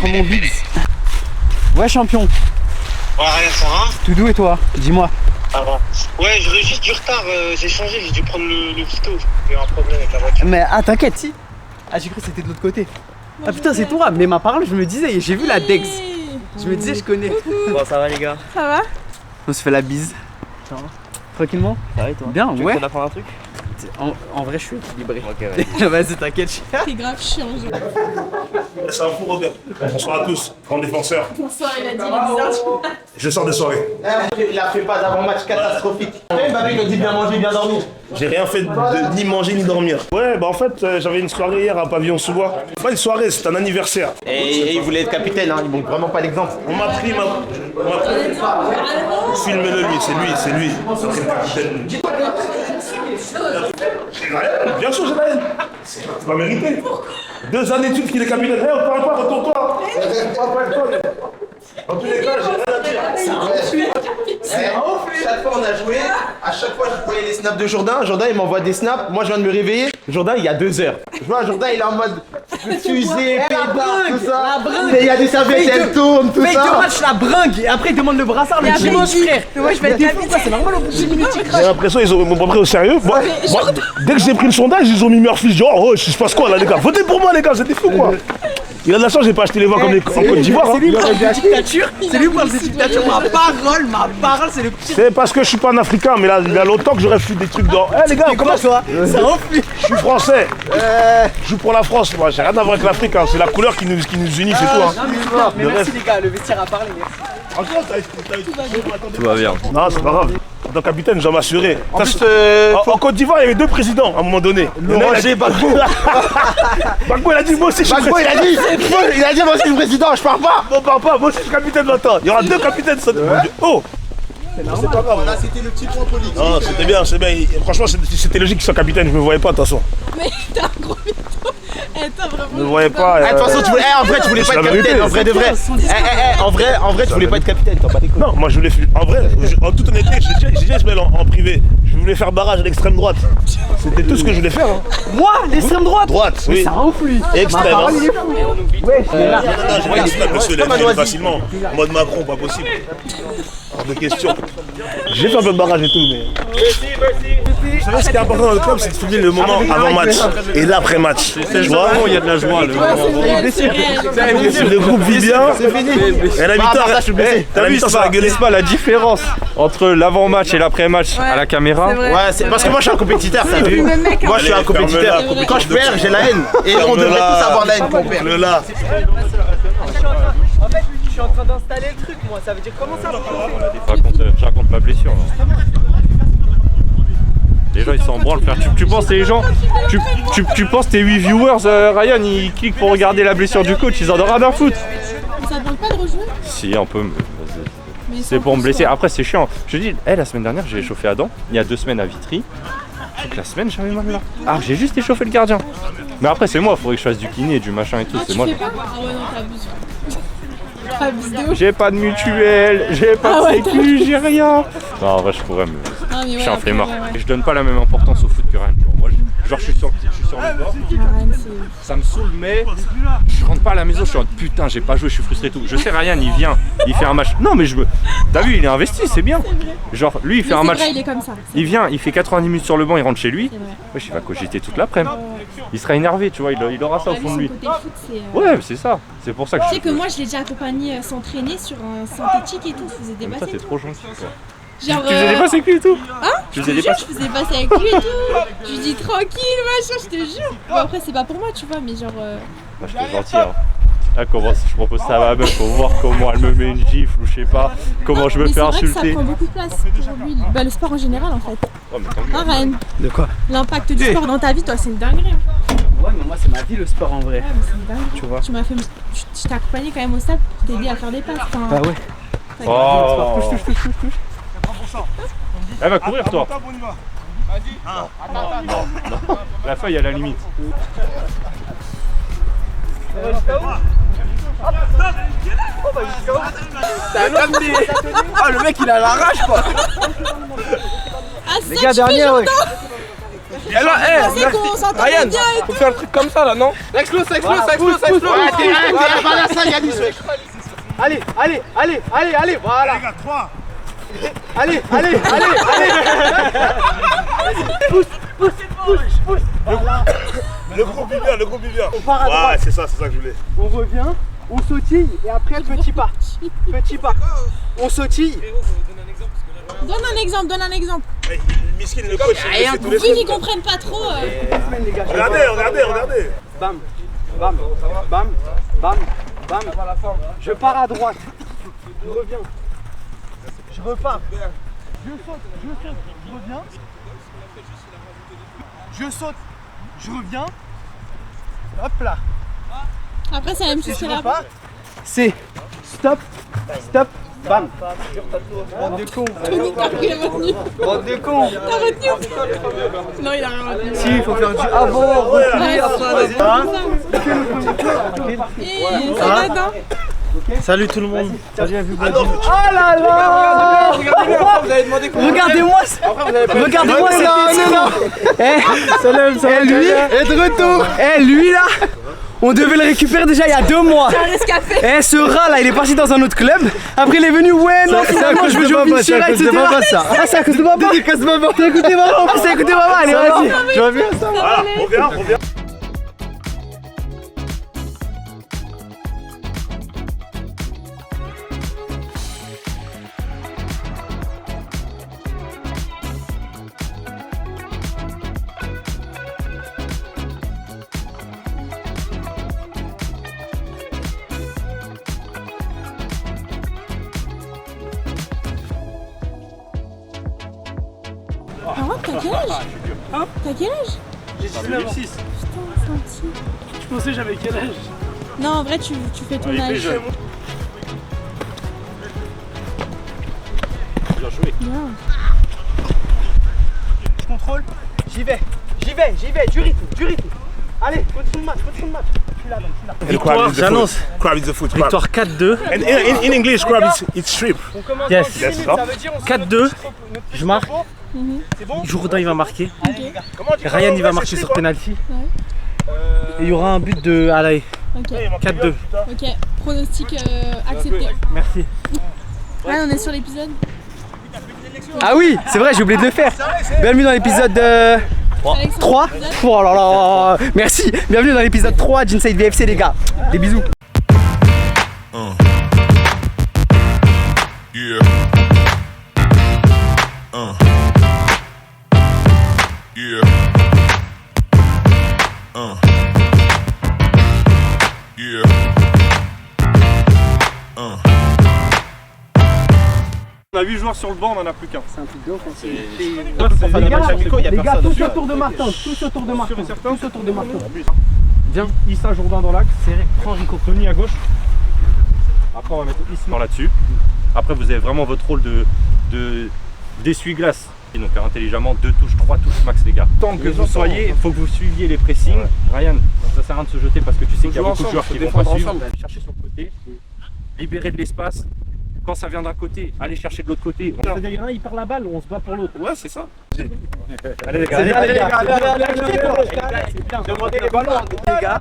prends mon Biggs. Ouais, champion. Ouais, rien, ça va? Tout doux et toi? Dis-moi. Ça va. Ouais, j'aurais juste du retard, j'ai changé, j'ai dû prendre le Vito. J'ai eu un problème avec la voiture. Mais ah, t'inquiète, si. Ah, j'ai cru que c'était de l'autre côté. Ah putain, c'est toi. Mais ma parole, je me disais, j'ai vu la Dex. Je me disais, je connais. Bon, ça va les gars? Ça va? On se fait la bise. Ça va? Tranquillement? Ça va et toi? Bien, ouais. Tu veux apprendre un truc? En vrai, je suis équilibré. Ok, ouais. Vas-y, t'inquiète. T'es grave chiant, genre. C'est un fou, Robert. Bonsoir à tous, grand défenseur. Bonsoir, il a dit les bizarres. Je sors de soirée. Il a fait pas d'avant-match catastrophique. Mbappé nous dit bien manger, bien dormir. J'ai rien fait de ni manger ni dormir. Ouais, bah en fait, j'avais une soirée hier à Pavillon-sous-Bois. Pas une soirée, c'est un anniversaire. Et il voulait être capitaine, hein. Il montre vraiment pas l'exemple. On m'a pris. Filme-le lui, c'est lui. C'est le capitaine. J'ai la haine, bien sûr j'ai la haine. C'est pas mérité. 2 années d'études qu'il est capitaine. Hey, on parle pas, retourne-toi. En tous les cas, j'ai rien à dire. Chaque fois on a joué, à chaque fois je voyais les snaps de Jourdain. Jourdain il m'envoie des snaps, moi je viens de me réveiller. Jourdain il y a 2 heures. Je vois Jourdain il est en mode fusée, pédard, tout ça. Mais il y a des serviettes, elles tournent, tout Mec, ça. de match la bringue et après il demande le brassard, le dimanche, frère. Mais moi je vais être capitaine, c'est normal au bout de 10 minutes, il J'ai crache. l'impression qu'ils m'ont pas pris au sérieux. Moi, dès que j'ai pris le sondage, ils ont mis Murphy. J'ai dit, oh, il se passe quoi là, les gars? Votez pour moi, les gars, c'était fou quoi. Il a de la chance, j'ai pas acheté les voix comme en Côte d'Ivoire. C'est lui qui parle de dictature. C'est lui qui parle de dictature. Ma parole, c'est le pire. C'est parce que je suis pas un Africain, mais là, il y a longtemps que j'aurais fait des trucs dans. Eh les gars, comment toi? Ça enfle. je suis français. Je joue pour la France, moi, j'ai rien à voir avec l'Afrique, hein. C'est la couleur qui nous unit, c'est tout. Hein. Mais merci les gars, le vestiaire a parlé, merci. Tout va bien. Non, c'est pas grave. En tant que capitaine, je dois m'assurer. En plus, En Côte d'Ivoire, il y avait 2 présidents à un moment donné. Roger Gbagbo. Gbagbo, il a dit, moi aussi, je suis Gbagbo il a dit moi aussi le président, je pars pas. Bon, pars pas, moi aussi, je suis capitaine maintenant. Il y aura 2 capitaines. Oh! C'est pas grave. Voilà, c'était le petit point politique. Non, c'était bien, c'est bien. Franchement, c'était logique qu'il soit capitaine, je me voyais pas de toute façon. Mais t'es un gros mytho. Eh, t'as vraiment. Je me voyais pas. De toute façon, en vrai, tu voulais pas C'est être la vérité. capitaine, en vrai de vrai. En vrai, tu voulais pas être capitaine, t'en bats les couilles. Non, moi je voulais. En vrai, en toute honnêteté, j'ai dit à Ismaël en privé, je voulais faire barrage à l'extrême droite. C'était tout ce que je voulais faire. Hein. Moi, l'extrême droite. Droite, oui. C'est un ouf lui. Extrême. Ma parole, il est fou. Ouais, Je vois l'islam, monsieur, il est facilement. En mode Macron, pas possible. Hors de question. J'ai fait un peu de barrage et tout, mais. Vous savez, ce qui est important dans le club, c'est de filmer le moment avant-match et l'après-match. Tu vois, Il y a de la joie. le groupe vit bien. Et la mi-temps, T'as vu, ça gueule pas la différence entre l'avant-match et l'après-match à la caméra. C'est vrai. Ouais, c'est parce que moi je suis un compétiteur, t'as vu? Le mec, Moi je suis un Allez, compétiteur. ferme-la. Quand je perds, j'ai la haine. Et on devrait tous avoir la haine quand on perd. Le là. En fait, je suis en train d'installer le truc, moi. Ça veut dire comment ça? Je raconte ma blessure. Là. Les gens ils s'en branlent, frère. Tu penses les gens, tu penses tes 8 viewers, Ryan, ils cliquent pour regarder la blessure du coach, ils en ont rien à foutre. ça te demande pas de rejouer? Si, un peu, mais Mais c'est pour me blesser. Après, c'est chiant. Je te dis, la semaine dernière, j'ai échauffé Adam. Il y a 2 semaines à Vitry. Toute la semaine, j'avais mal là. Ah, j'ai juste échauffé le gardien. Mais après, c'est moi, faudrait que je fasse du kiné, du machin et tout. Ah, C'est tu moi. fais pas? Ah ouais, non, t'abuses. T'abuses de ouf. J'ai pas de mutuelle, j'ai pas de sécu, j'ai rien. Non, en vrai, je pourrais, mais Ah, mais je ouais, suis un après, flemmard. ouais, ouais. Et je donne pas la même importance au foot que Ryan. Moi, genre, je suis sur le bord. Ryan, c'est- Ça me saoule, mais je rentre pas à la maison, je suis en mode putain, j'ai pas joué, je suis frustré et tout. Je sais, Ryan, il vient, il fait un match. Non, mais je veux. T'as vu, il est investi, c'est bien. Genre, lui, il fait Mais un c'est match. vrai, il est comme ça. Il vient, il fait 90 minutes sur le banc, il rentre chez lui. C'est vrai. Wesh, il va cogiter toute l'après-midi. Il sera énervé, tu vois, il aura ça au Ah, fond lui, de lui. son côté foot, c'est, Ouais, c'est ça. C'est pour ça que Tu sais que moi, je l'ai déjà accompagné s'entraîner sur un synthétique et tout. Je faisais des Comme ça, passes et t'es tout. trop gentil, toi. Genre, Tu faisais des passes avec lui et tout. Hein? Tu Je faisais te des jure, passes. je faisais passer avec lui et tout. Je lui dis tranquille, machin, je te jure. Bon, après, c'est pas pour moi, tu vois, mais genre. Bah, je t'ai gentil, hein. Là, comment je propose ça à ma meuf pour voir comment elle me met une gifle ou je sais pas, comment je me mais fais c'est vrai que insulter. ça prend beaucoup de place pour lui. Bah, le sport en général, en fait. Oh, mais tant mieux. Hein, Ryan? De quoi? L'impact du sport dans ta vie, toi, c'est une dinguerie. Hein. Ouais, mais moi, c'est ma vie le sport en vrai. Ouais, mais c'est une dinguerie. Tu vois? Tu m'as fait. Je t'ai accompagné quand même au stade pour t'aider à faire des passes. Enfin, Bah ouais. Oh. Touche. Elle va courir, toi. Non. La feuille à la limite. Ah, le mec, il a la rage, quoi. Ah, Les ça, gars, tu fais dernier, ouais. Jourdain. Eh là, Je pensais qu'on s'entendait Ryan, bien et faut faire un truc comme ça là, non? Ça explose. Ouais, t'es pas la salle, Yanis, wesh. Allez, voilà. Les gars, 3. Allez. Le groupe est bien. On part à droite. Ouais, c'est ça que je voulais. On revient, on sautille et après petit pas. On sautille. Donne un exemple. Hey, Miskin, le coach, il fait tous les Vu qu'ils comprennent pas trop. Les gars, Regardez. Bam. Je pars à droite. Je reviens. Je repars. Je saute, je reviens. Je saute, je reviens. Hop là. Après, c'est la même chose Et que je là. repars. C'est stop, bam. Bande de cons. Il a retenu. Bande de cons. T'as retenu. Non, il a rien retenu. Si, il faut faire du avant, reculer, après. Et ça va, non? Salut tout le monde. Salut à vous. Oh là là. Regardez-moi ça. Regardez-moi ça. Lui est de retour. Lui là, on devait le récupérer déjà il y a 2 mois. C'est un rescapé. Ce rat là, il est parti dans un autre club. Après il est venu, ouais non, finalement je veux jouer au Vinchera, etc. Ah, c'est à cause de papa. T'as écouté maman. En plus t'as écouté maman. Allez, vas-y. Tu vas bien ça? Voilà, on vient. Maman, t'as quel âge? T'as quel âge? J'ai 19 ans. Putain, c'est un petit. Je pensais que j'avais quel âge? Non, en vrai, tu fais ton âge. Bien joué. Bien. Je contrôle. J'y vais. Du rythme. Allez, continue le match. Je suis là. Victoire, j'annonce. Crab is the foot. Crab. Victoire 4-2. And in English, crab it's shrimp. On commence Yes. dans 10 minutes, Yes, ça veut dire on se 4-2. fait notre Je marque. C'est bon? Jourdain il va marquer. Comment on dit Ryan il va ouais, marquer c'est sur shrimp, penalty. Ouais. Et il y aura un but de Alaï. Ok. hein. 4-2. Ok. Pronostic accepté. Merci. Ouais, on est sur l'épisode. Ah oui, c'est vrai, j'ai oublié de le faire. Bienvenue dans l'épisode 3. Oh là là. Merci. Bienvenue dans l'épisode 3 d'Inside VFC les gars. Des bisous. Yeah. Yeah. Yeah. On a 8 joueurs sur le banc, on en a plus qu'un. C'est un truc de ouf. Les Les gars, tous autour de Martin. Viens, Issa Jourdain dans l'axe, serré. Prends Rico. Tony à gauche. Après, on va mettre Isma là-dessus. Après, vous avez vraiment votre rôle d'essuie-glace. Et donc, intelligemment, 2 touches, 3 touches max, les gars. Tant que vous soyez, il faut que vous suiviez les pressings. Ryan, ça sert à rien de se jeter parce que tu sais qu'il y a beaucoup de joueurs qui vont pas suivre. Chercher sur le côté, libérer de l'espace. Quand ça vient d'un côté, allez chercher de l'autre côté. Un, il perd la balle, on se bat pour l'autre. Ouais, c'est ça. Allez les gars, Demandez les ballons, les gars.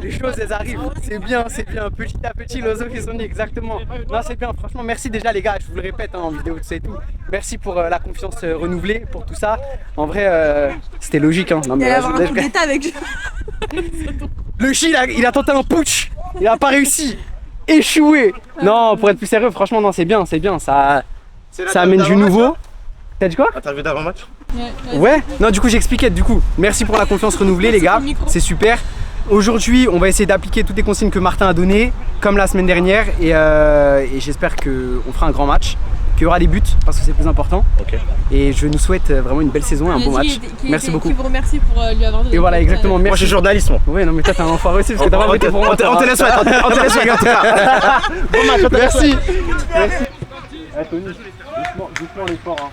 Les choses elles arrivent, c'est bien, petit à petit les os ils sont dit exactement. Non c'est bien, franchement merci déjà les gars, je vous le répète en vidéo tout ça et tout. Merci pour la confiance renouvelée, pour tout ça. En vrai c'était logique hein. Non, mais, Il va y avoir un coup d'état avec. le Chi il a tenté un putsch, il a pas réussi, échoué. Non pour être plus sérieux franchement non c'est bien, ça amène du nouveau. T'as dit quoi? Interview d'avant-match. Ouais, non du coup j'expliquais merci pour la confiance renouvelée les gars, c'est super. Aujourd'hui on va essayer d'appliquer toutes les consignes que Martin a données comme la semaine dernière et j'espère qu'on fera un grand match, qu'il y aura des buts parce que c'est le plus important. Et je nous souhaite vraiment une belle saison et un bon match. Merci beaucoup. Qui vous remercie pour lui avoir donné. Et voilà exactement, merci. Moi, je suis journaliste, moi. Ouais non mais toi t'es un enfoiré aussi parce que t'as pas voté pour moi. On te laisse mettre, on te laisse mettre, en tout cas. Bon match, merci. Allez Tony, doucement les forts hein.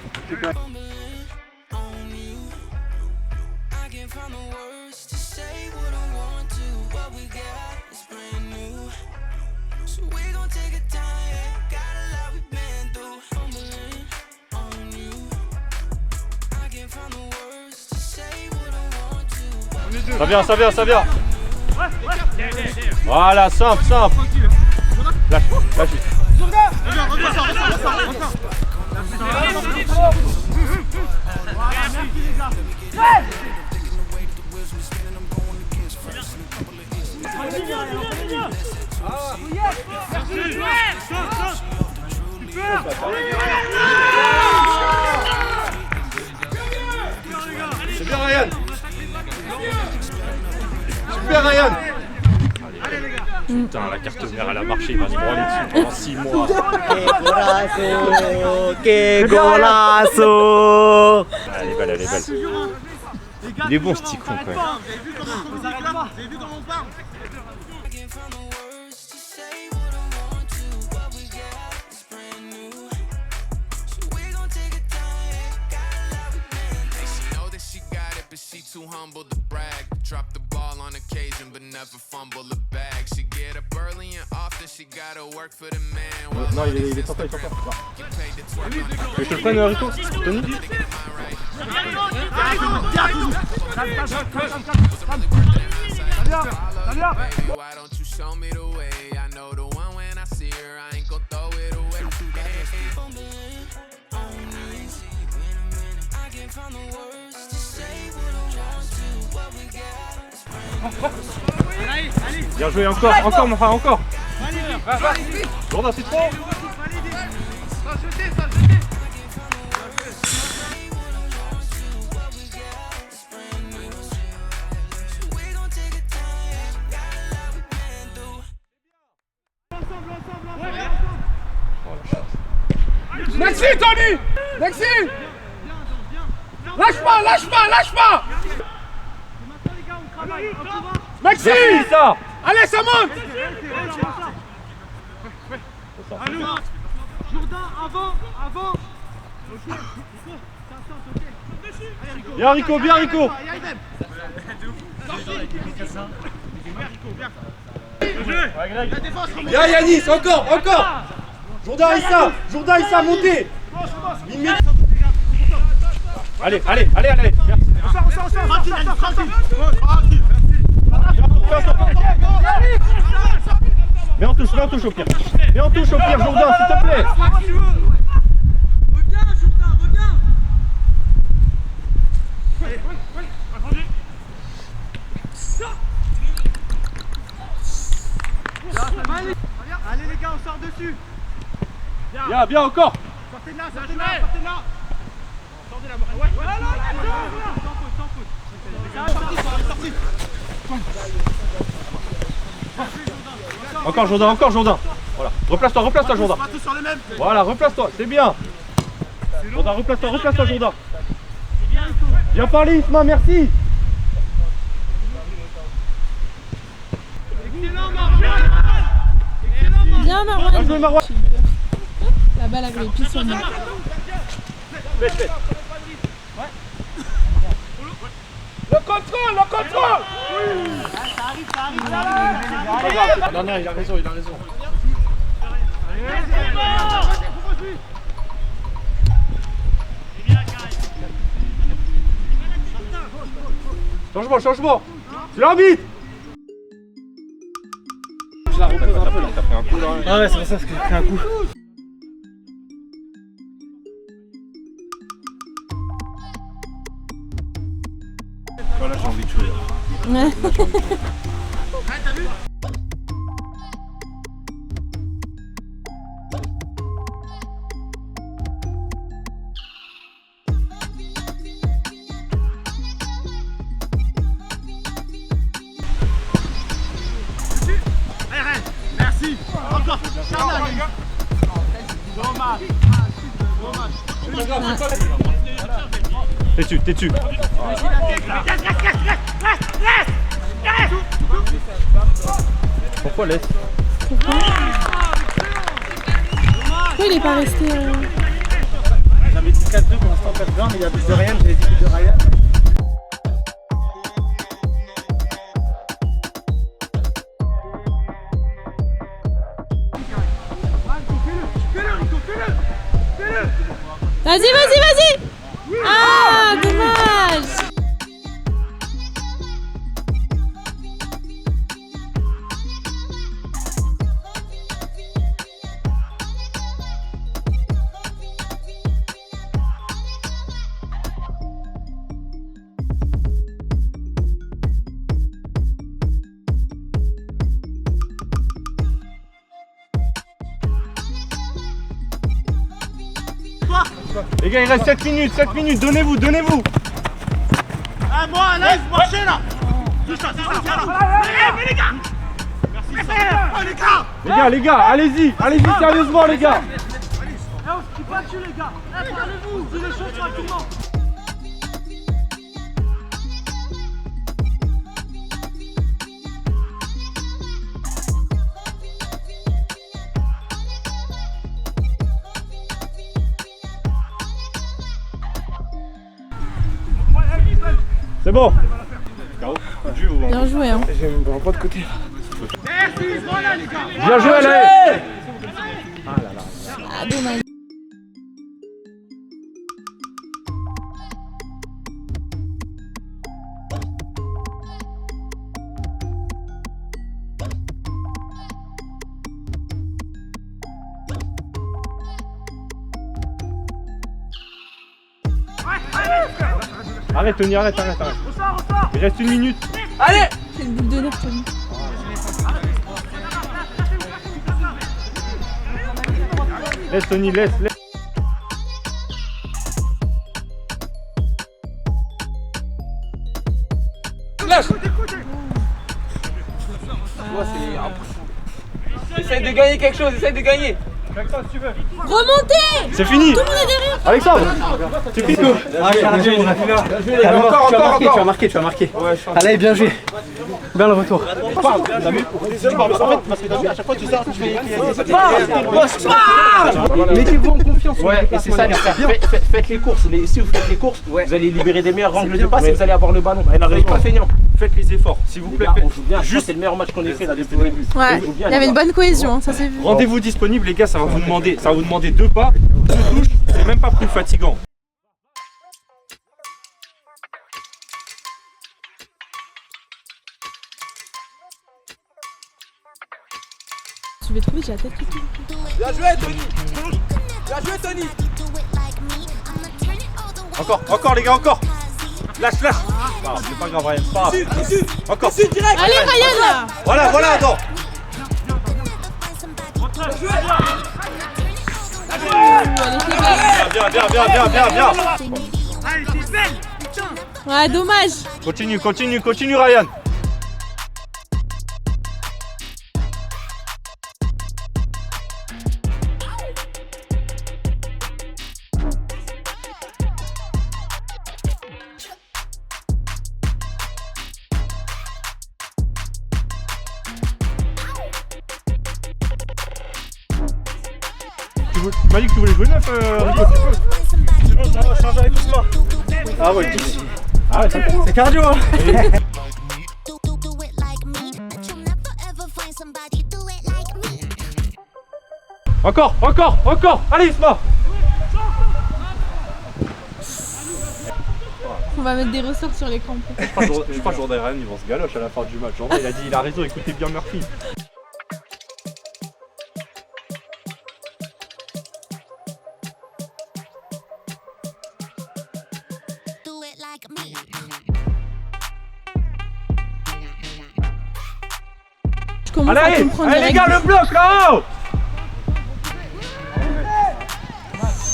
Find the words to Ça vient, ça vient, ça vient. Voilà, simple, simple. Lâche, lâche. C'est bien Ryan. Super Ryan. Putain, la carte mère elle a marché, il va se branler dessus pendant 6 mois. Que golazo. Elle est belle, elle est belle. Il est bon ce petit con quand même. Too humble to brag. Drop the ball on occasion, but never fumble the bag. She get up early and often she gotta work for the man. Non, il est sorti, il est sorti. Je te le prenne, Rico, Tony. Why don't you show me the way? I know the one when I see her, I ain't gon' throw it away. Bien joué, encore, encore, mon frère, encore. Jourdain, c'est trop. Maxi, Tony! Maxi! Lâche pas, lâche pas, lâche pas! Maxi! Ça. Allez, ça monte! Jourdain, avant, avant! Bien Rico, bien Rico. Bien Yanis, encore, encore. Jourdain Issa, montez. Allez, allez, allez, allez. Mais on touche au pire. Mais on touche au pire, Jourdain, s'il te plaît. Reviens, Jourdain, reviens! Allez les gars, on sort dessus! Bien, bien encore. Sortez de là, sortez de là, sortez de là! Sortez de là, ouais, sans faute. Encore Jourdain. Voilà. Replace-toi, Jourdain. Voilà, replace-toi, c'est bien. Jourdain, replace-toi, Jourdain. Bien parlé, Isma, merci. Bien Marwan. Bien joué, Marwan. La balle avait les pieds sur moi. Le contrôle! Ça arrive! Non, il a raison. Changement. C'est l'arbitre. Je la repose un peu là. T'as pris un coup là. Ah ouais, c'est pour ça que j'ai pris un coup. Là, j'ai envie de jouer. Ouais. T'as vu? Merci. Encore. Dommage. T'es dessus. Pourquoi laisse? Pourquoi il est pas resté J'avais dit 4-2 pour l'instant, 4-1, mais il y a plus de Ryan, j'avais dit plus de Ryan. Vas-y! Ah, dommage! Les gars, il reste 7 minutes, donnez-vous, donnez-vous. Ah, moi, là, marchez là. C'est ça, c'est ça. Mais les gars. Merci, Les gars, allez-y, sérieusement les gars. on se crie pas dessus les gars. Parlez-vous, dis les choses tranquillement. C'est bon. Bien joué, hein. J'ai un pas de côté. Merci, voilà les gars. Bien joué, allez. Ah, dommage. Arrête Tony, arrête. Il reste 1 minute. Allez. C'est le boule de nerf, Tony. Laisse Tony, laisse. Lâche. Essaye de gagner quelque chose, essaye de gagner. Remontez. C'est fini. Tout le monde est derrière. Alexandre, c'est fini. Encore. Tu vas marquer. Allez, bien joué. Bien le retour. Mettez-vous en confiance. Ouais, et c'est ça les frères. Faites les courses. Si vous faites les courses, vous allez libérer des meilleurs angles de passe et vous allez avoir le ballon. Vous n'êtes pas feignant. Faites les efforts, s'il vous plaît. On joue bien. Juste, c'est le meilleur match qu'on ait fait là depuis le début. Ouais, il y avait une bonne cohésion, hein, ça s'est vu. Rendez-vous disponible les gars, ça va vous demander 2 pas, 2 touches, c'est même pas plus fatigant. Tu vas trop vite, j'ai la tête qui tourne. Bien joué Tony. Encore les gars, encore. Lâche. Ah, c'est pas grave Ryan, c'est pas grave. Encore. Allez Ryan là. Voilà, attends. Bien. Allez, c'est belle. Putain. Ouais, dommage. Continue Ryan. Tu m'as dit que tu voulais jouer 9, Rico. C'est bon, ça va changer avec Ousmane. Ah ouais, c'est cardio hein. Encore. Allez Isma. On va mettre des ressorts sur l'écran. Je crois que Jordan et Ryan ils vont se galocher à la fin du match. Jordan il a raison, écoutez bien Murphy. Je commence à comprendre allez les gars, le bloc là-haut.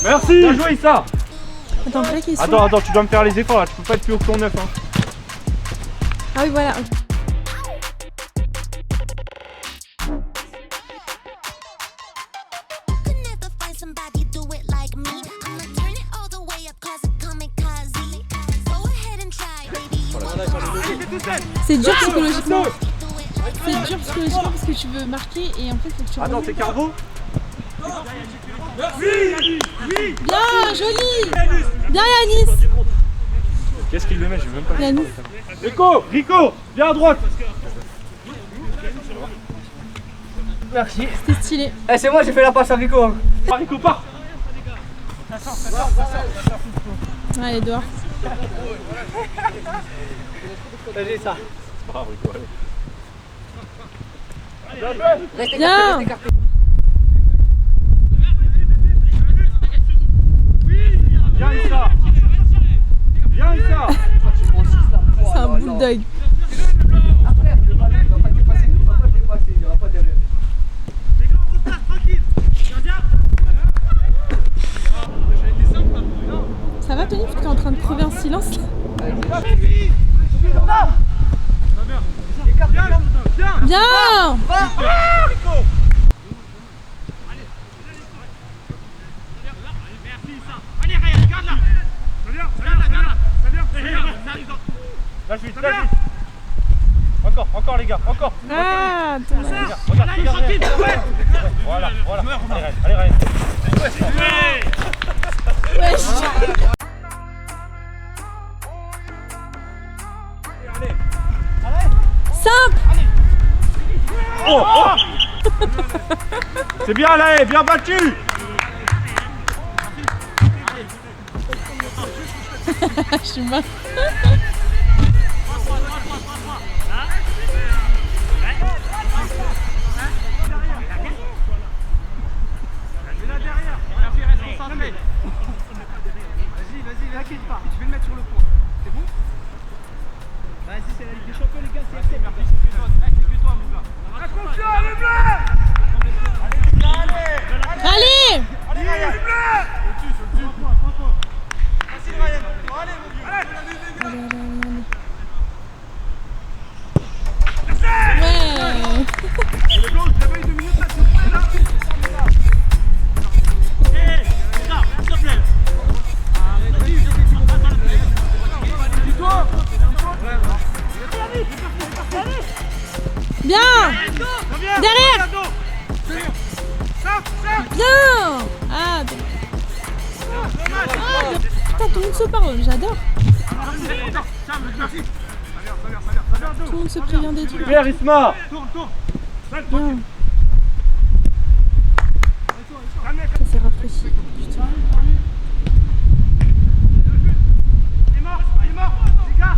Merci. Bien joué Issa. Attends, vraie question. Attends, tu dois me faire les efforts là, tu peux pas être plus haut que ton 9 hein. Ah oui, voilà. C'est dur psychologiquement. C'est dur psychologiquement parce que tu veux marquer et en fait faut que tu Attends, t'es Carbo. Bien, joli. Bien Yanis. Qu'est-ce qu'il le met? Je vais même pas. Yanis. Rico, viens à droite. Merci. C'était stylé. Eh, c'est moi, j'ai fait la passe à Rico. Hein. Rico, part. Allez, dehors. J'ai ça. Ah, Rico, allez. Bien. Viens Issa. C'est un bulldog. Bien. Lâche vite, lâche vite. Encore les gars, encore. Ah, Regarde. Voilà. Allez, Ryan. Simple. Oh. C'est bien là, bien battu. Je suis morte. Vas-y, t'inquiète pas, je vais le mettre sur le point. C'est bon? Vas-y, c'est la Ligue des Champions, les gars, c'est assez. C'est toi, mon gars. Attention, les bleus! Allez. Allez, les bleus! Vas-y, Ryan. Allez, mon vieux. Allez. Ouais. Le blanc, je réveille 2 minutes là, s'il vous plaît, là. Bien. Derrière. Bien. Ah. Putain, tout le monde se parle, j'adore. Tout le monde se prévient des trucs. Super Isma. Bien. Ça s'est rafraîchi. Putain. Il est mort, les gars.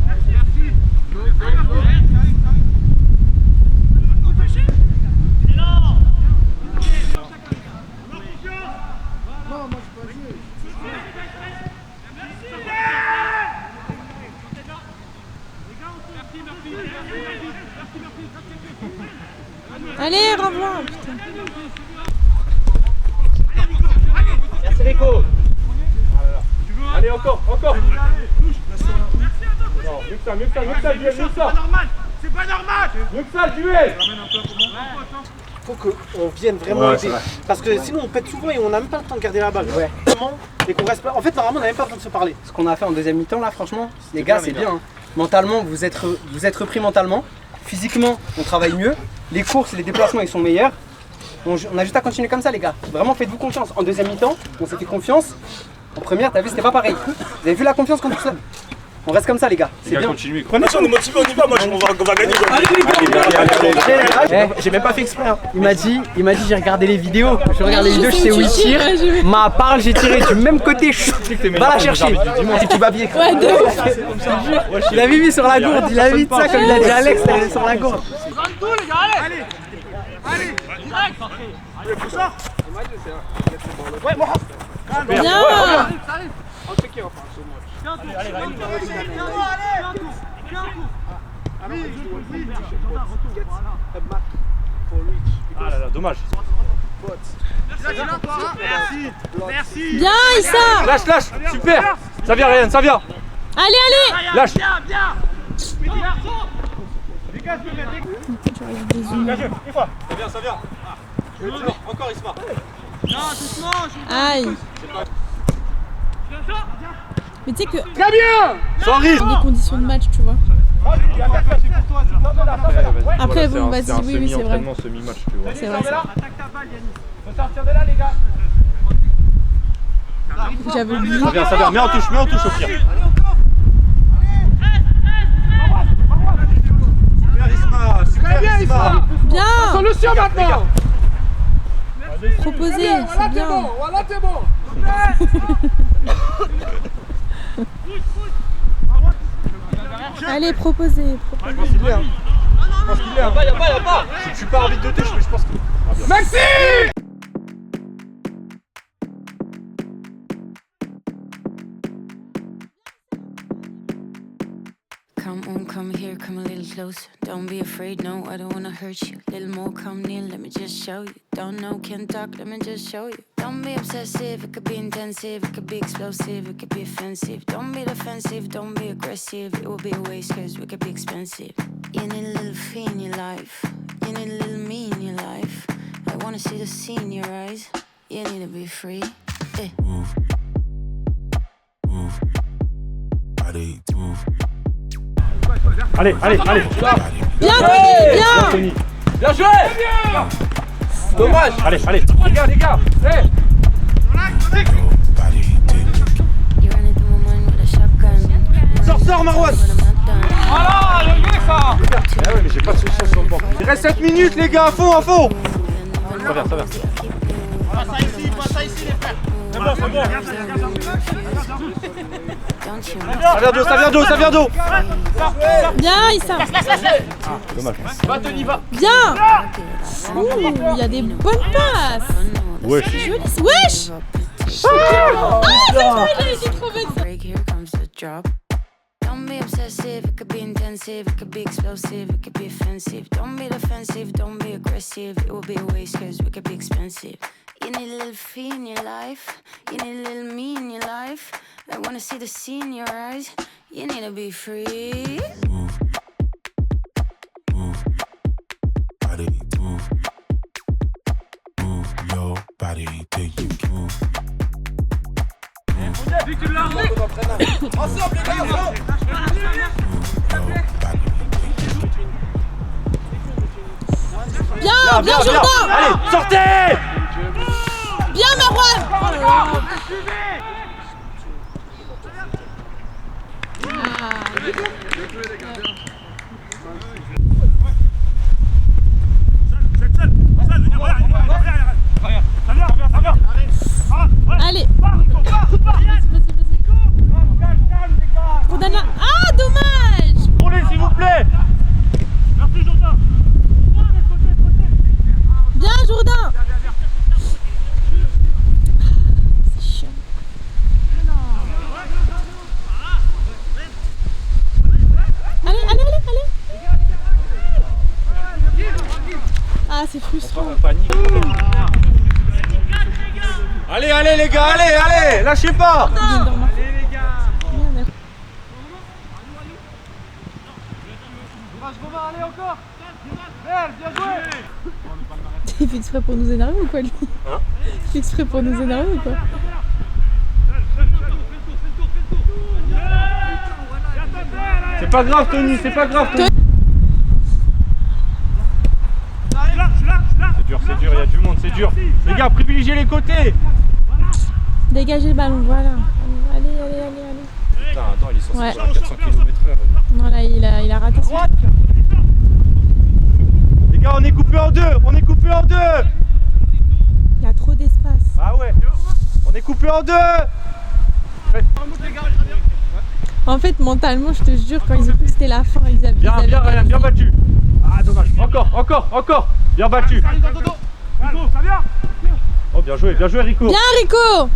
Merci. Allez, renvoie. Putain. Merci Rico. Allez, encore. Non, mieux que ça, duel, mieux que ça. C'est pas normal. Mieux que ça, le duel. Faut qu'on vienne vraiment aider. Parce que sinon on pète souvent et on n'a même pas le temps de garder la balle. Ouais. Et qu'on reste pas. En fait, normalement, on n'a même pas le temps de se parler. Ce qu'on a fait en deuxième mi-temps là, franchement, les gars, c'est bien. Hein. Mentalement, vous êtes repris mentalement. Physiquement, on travaille mieux. Les courses et les déplacements, ils sont meilleurs. On a juste à continuer comme ça, les gars. Vraiment, faites-vous confiance. En deuxième mi-temps, on s'est fait confiance. En première, t'as vu, c'était pas pareil. Vous avez vu la confiance qu'on a? On reste comme ça, les gars. C'est bien. Continuez. On est motivé, on y va. Moi, on va gagner. J'ai même pas fait exprès. Hein. Il m'a dit, j'ai regardé les vidéos. Je regarde les vidéos, je sais où il tire. Ma parle, j'ai tiré du même côté. Va la chercher. Si tu vas bien. Ouais, de ouf. Il avait mis sur la gourde. Il a mis de ça comme il a dit Alex. Il avait sur la gourde. Tout, les gars, allez, direct. Allez, pour ça. Ouais, moi. Bien. Ah là là, dommage. Merci. Bien, Issa. Lâche, super. Ça vient, Ryan, ça vient. Allez. Lâche. Bien. Les gars, je vais mettre Une fois. Ça vient. Encore Isma. Non, doucement. Aïe. Mais tu sais que Très bien. Sans rythme. dans des conditions de match, tu vois. Après, bon, vas-y, oui, c'est vrai. Semi-match, tu vois. C'est vrai, ça. Attaque ta balle, Yannis. Faut sortir de là, les gars. J'avais oublié. Ça vient. Mets en touche au pire. Très bien, Isma. Bien. Solution maintenant. Proposer, c'est bien. Voilà, t'es bon. Allez, proposer. Je pense qu'il est. Y'a pas. Je suis pas arbitre de touche, mais je pense que. Maxime. Come on, come here, come a little closer. Don't be afraid, no, I don't wanna hurt you. Little more, come near, let me just show you. Don't know, can't talk, let me just show you. Don't be obsessive, it could be intensive, it could be explosive, it could be offensive. Don't be defensive, don't be aggressive, it will be a waste cause we could be expensive. You need a little fee in your life, you need a little me in your life. I wanna see the sea in your eyes, you need to be free. Hey. Move, move, body, move. Allez, allez, allez. Bien Tony, bien. Bien joué. Dommage. Allez, allez. Les gars. Hey. Sors, Marouane. Voilà, le gars, ça. Ah ouais, mais j'ai pas de solution sur le banc. Il reste 7 minutes, les gars, à fond, à fond. Ça vient. Passe ça ici, les frères. C'est bon. Ça vient d'eau. Bien, Issa. Dommage. Va, Tony, va. Bien. Il y a des bonnes passes. Wesh. Wesh. Ah, c'est été trop bête. Don't be obsessive, it could be intensive, it could be explosive, it could be offensive. Don't be defensive, don't be aggressive, it will be a waste cause we could be expensive. You need a little fee in your life, you need a little me in your life. I wanna see the sea in your eyes, you need to be free. Move, move, body, move, move your body, take you move. Ensemble, les gars, ensemble. Bien, Jourdain. Allez, sortez. Bien, Marouane. Allez. Jourdain. Ah, dommage. Roulez, s'il vous plaît. Merci, Jourdain. Bien, Jourdain. C'est chiant. Allez. Ah, c'est frustrant. Allez, les gars, allez, lâchez pas. Allez, encore. Bien joué. Il fait exprès pour nous énerver ou quoi, lui? Hein? Il fait exprès pour nous énerver ou quoi? C'est pas grave, Tony, c'est pas grave, Tony. C'est dur, il y a du monde, c'est dur. Les gars, privilégiez les côtés. Dégagez le ballon, voilà. Allez. Putain, attends, il est censé Ouais. faire 400 km/h. Voilà, il a raté son... Les gars, on est coupé en deux. Il y a trop d'espace. Ah ouais, on est coupé en deux. En fait, mentalement, je te jure, quand ils ont cru que c'était la fin, ils avaient... Bien, Ryan, bien battu. Ah, dommage. Encore. Bien battu. Oh, bien joué, Rico. Bien, Rico.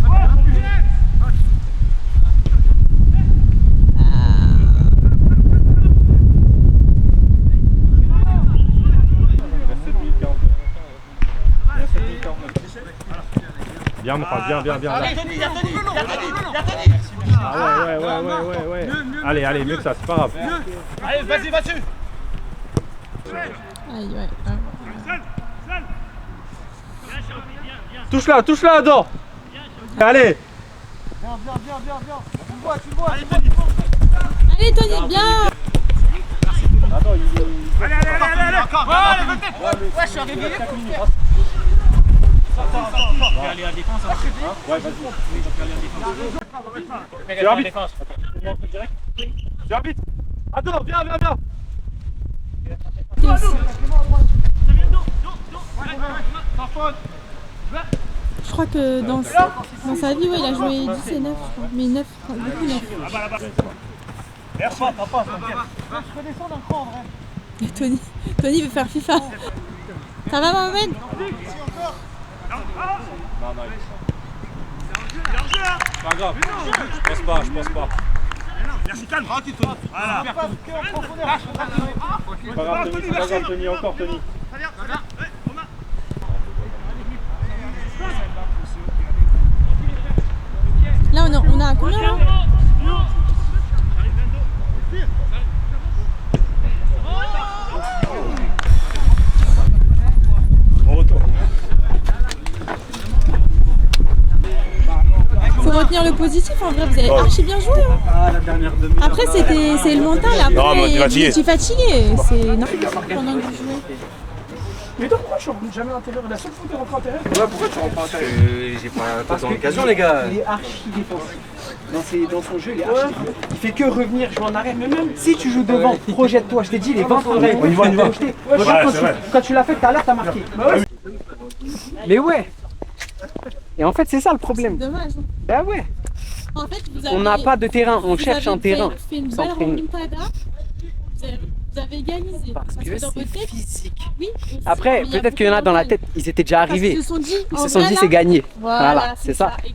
Bien, bien. Allez, Tony, y'a Tony. Ah ouais. Allez, mieux que ça, c'est pas grave. Allez, vas-y, va dessus. Aïe, ouais. Touche-la, Adam. Allez. Bien. Tu le vois. Allez, Tony, bien. Allez. Ouais, je suis arrivé. Aller à la défense. Ouais, vas-y. C'est l'arbitre. C'est l'arbitre. Attends, viens. Je crois que dans sa vie, ouais, il a joué 10 et 9, je crois. Mais 9, beaucoup 9. T'as pas, t'inquiète. Je peux descendre un cran en vrai. Et Tony veut faire FIFA. Ça va, Mohamed? Non, il est pas grave. Je pense pas. Merci, calme, tranquille, Tony. Voilà. Pas grave, Tony, encore, Tony. Là, on a combien là? Faut retenir le positif, en vrai, vous avez archi bien joué. Hein. Après, c'est le mental, après, je suis fatigué. C'est normal pendant que vous jouez. Mais donc pourquoi je suis jamais à l'intérieur? La seule fois que tu rentres à l'intérieur? Ouais, pourquoi tu rentres à l'intérieur? J'ai pas tant d'occasion, les gars. Il est archi défensif. Dans son jeu, il est archi défensif. Il fait que revenir, jouer en arrière. Mais même si tu joues devant, projette-toi. Je t'ai dit, les 20 premiers. On y va, on y va. Regarde, quand tu l'as fait tout à l'heure, t'as marqué. Mais ouais. Et en fait, c'est ça le problème. C'est dommage. Bah ouais. En fait, On n'a pas de terrain, on cherche un terrain. Vous avez fait une belle remontada. Vous avez égalisé. Parce que dans votre tête, physique. Oui. Après, peut-être qu'il y en a dans la tête, ils étaient déjà arrivés. Ils se sont dit, c'est gagné. Voilà, c'est ça. Ouais.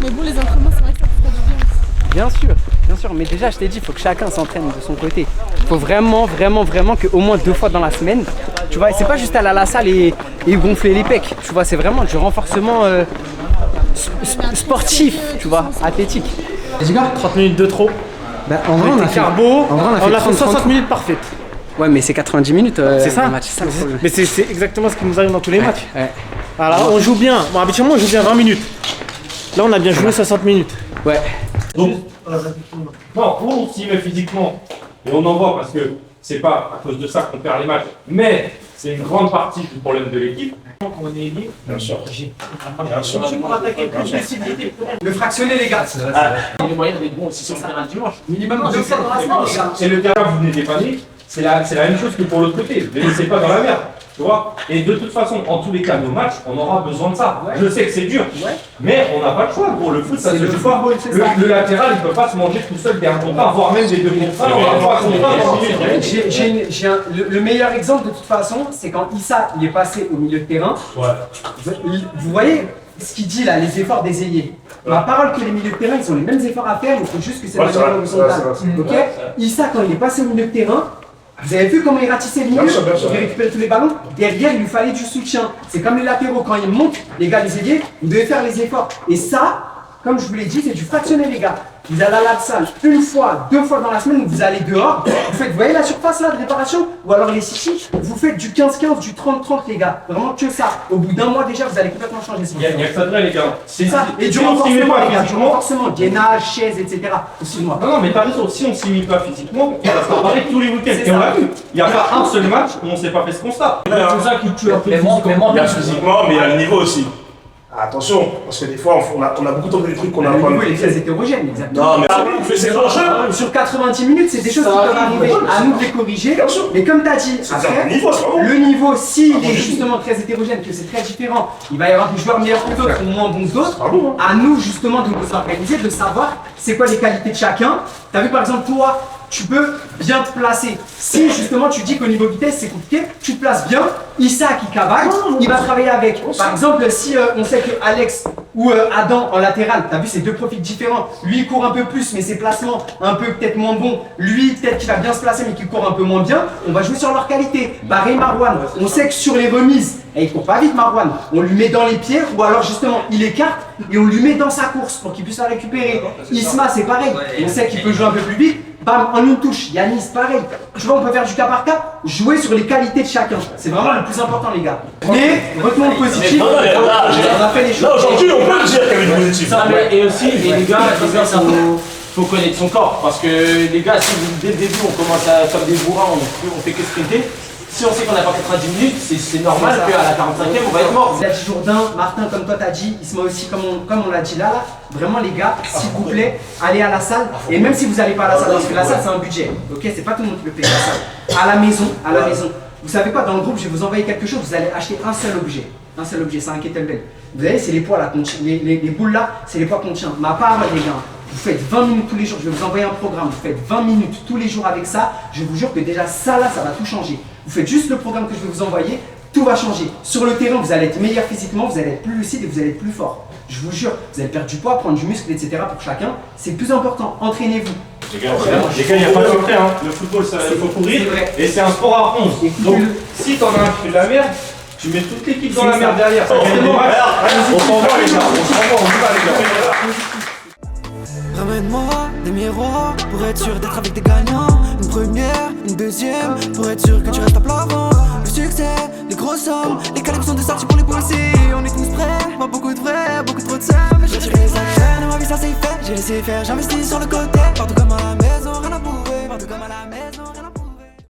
Mais bon, les entraînements, c'est vrai que ça fait du bien aussi. Bien sûr. Mais déjà, je t'ai dit, il faut que chacun s'entraîne de son côté. Il faut vraiment qu'au moins 2 fois dans la semaine, tu vois, c'est pas juste aller à la salle et gonfler les pecs. Tu vois, c'est vraiment du renforcement sportif, tu vois, athlétique. Les gars, 30 minutes de trop. Bah, en vrai, on a fait carbo, on a fait 60 minutes parfaites. Ouais, mais c'est 90 minutes. C'est ça. match, ça mais c'est exactement ce qui nous arrive dans tous les matchs. Ouais. Alors, on joue bien. Bon, habituellement, on joue bien 20 minutes. Là, on a bien joué 60 minutes. Ouais. Donc, non, on s'y met physiquement. Et on en voit parce que c'est pas à cause de ça qu'on perd les matchs. Mais c'est une grande partie du problème de l'équipe. On est lié. Bien sûr. Bien sûr. Pour attaquer plus de civilité. Le fractionner, les gars. Il y a moyen d'être bon aussi sur le terrain dimanche. Minimum 2 fois dans la semaine, les gars. Et le terrain, vous venez dépanner, c'est la même chose que pour l'autre côté. Ne les laissez pas dans la merde. Tu vois. Et de toute façon, en tous les cas, nos matchs, on aura besoin de ça. Je sais que c'est dur, mais on n'a pas le choix. Pour le foot, ça se joue pas. Le latéral, il ne peut pas se manger tout seul derrière un contrat, voire même des 2 contrats. Le meilleur exemple de toute façon, c'est quand Issa il est passé au milieu de terrain. Vous voyez ce qu'il dit là, les efforts des ailiers. Ma parole que les milieux de terrain, ils ont les mêmes efforts à faire, il faut juste que c'est la manière horizontale. Ok. Issa, quand il est passé au milieu de terrain, vous avez vu comment il ratissait le milieu, il récupérait tous les ballons. Derrière, il lui fallait du soutien. C'est comme les latéraux, quand ils montent, les gars, les ailiers, vous devez faire les efforts. Et ça, comme je vous l'ai dit, c'est du fractionné, les gars. Vous allez à la salle 1 fois, 2 fois dans la semaine, vous allez dehors, vous faites, vous voyez la surface là de réparation, ou alors les chichis, vous faites du 15-15, du 30-30, les gars. Vraiment que ça. Au bout d'un mois déjà, vous allez complètement changer. Il y a que ça de vrai, les gars. C'est ça. Et du renforcement, les gars, du renforcement, gainage, chaise, etc. Excuse-moi. Non, mais t'as raison, si on s'y met pas physiquement, ça sera pareil tous les week-ends. Et on l'a vu. Il n'y a pas un seul match où on s'est pas fait ce constat. C'est ça qui tue un peu physiquement. Il y a physiquement, mais il y a le niveau aussi. Attention, parce que des fois, on a beaucoup tombé des trucs qu'on n'a pas. Le niveau, il est très hétérogène, exactement. Non, mais c'est bon jeu. Sur 90 minutes, c'est des choses qui peuvent arriver. À nous de les corriger. Mais comme tu as dit, après, le niveau, s'il est justement très hétérogène, que c'est très différent, il va y avoir des joueurs meilleurs que d'autres ou moins bons que d'autres. À nous, justement, de nous organiser, de savoir c'est quoi les qualités de chacun. Tu as vu, par exemple, toi, tu peux bien te placer. Si justement tu dis qu'au niveau vitesse c'est compliqué, tu te places bien. Issa qui cavale, il va travailler avec. Par exemple, si on sait que Alex ou Adam en latéral, tu as vu, c'est 2 profils différents. Lui il court un peu plus, mais ses placements un peu peut-être moins bons. Lui peut-être qu'il va bien se placer, mais qu'il court un peu moins bien. On va jouer sur leur qualité. Pareil Marwan, on sait que sur les remises, il court pas vite Marwan. On lui met dans les pieds, ou alors justement il écarte et on lui met dans sa course pour qu'il puisse la récupérer. Isma c'est pareil, on sait qu'il peut jouer un peu plus vite. Bam, en une touche, Yanis, pareil. Tu vois, on peut faire du cas par cas, jouer sur les qualités de chacun. C'est vraiment le plus important, les gars. Mais, retenons le positif, on a fait les choses. Là, aujourd'hui, on peut le dire qu'il y avait du positif. Et aussi, les gars, faut connaître son corps. Parce que les gars, si dès le début, on commence à faire des bourrins, on fait que sprinter. Si on sait qu'on n'a pas 90 minutes, c'est normal qu'à la 45e, on va être mort. Il a dit Jourdain, Martin, comme toi t'as dit, Isma aussi, comme on l'a dit là, vraiment les gars, s'il vous plaît, allez à la salle. Et même si vous n'allez pas à la salle, parce que la salle c'est un budget, ok, c'est pas tout le monde qui peut payer la salle. À la maison. Vous savez quoi, dans le groupe, je vais vous envoyer quelque chose, vous allez acheter un seul objet, c'est un kettlebell. Vous voyez, c'est les poids là, les boules là, c'est les poids qu'on tient. Ma part, les gars. Vous faites 20 minutes tous les jours, je vais vous envoyer un programme, vous faites 20 minutes tous les jours avec ça, je vous jure que déjà ça là, ça va tout changer. Vous faites juste le programme que je vais vous envoyer, tout va changer. Sur le terrain, vous allez être meilleur physiquement, vous allez être plus lucide et vous allez être plus fort. Je vous jure, vous allez perdre du poids, prendre du muscle, etc. pour chacun. C'est le plus important, entraînez-vous. Les gars, il n'y a pas de secret, hein. Le football, il faut courir et c'est un sport à 11. Donc, si t'en as un qui fait de la merde, tu mets toute l'équipe dans la merde derrière. Ça gagne des matchs. On s'en va, les gars. On y va, les gars. Ramène-moi des miroirs pour être sûr d'être avec des gagnants. Une première, une deuxième, pour être sûr que tu restes à plat ventre. Le succès, les grosses sommes, les calibres sont sortis pour les bosser. On est tous prêts, pas beaucoup de vrais, beaucoup trop de seum. J'ai tiré les actions, de ma vie ça c'est fait. J'ai laissé faire, j'investis sur le côté. Partout comme à la maison, rien à prouver. Partout comme à la maison, rien à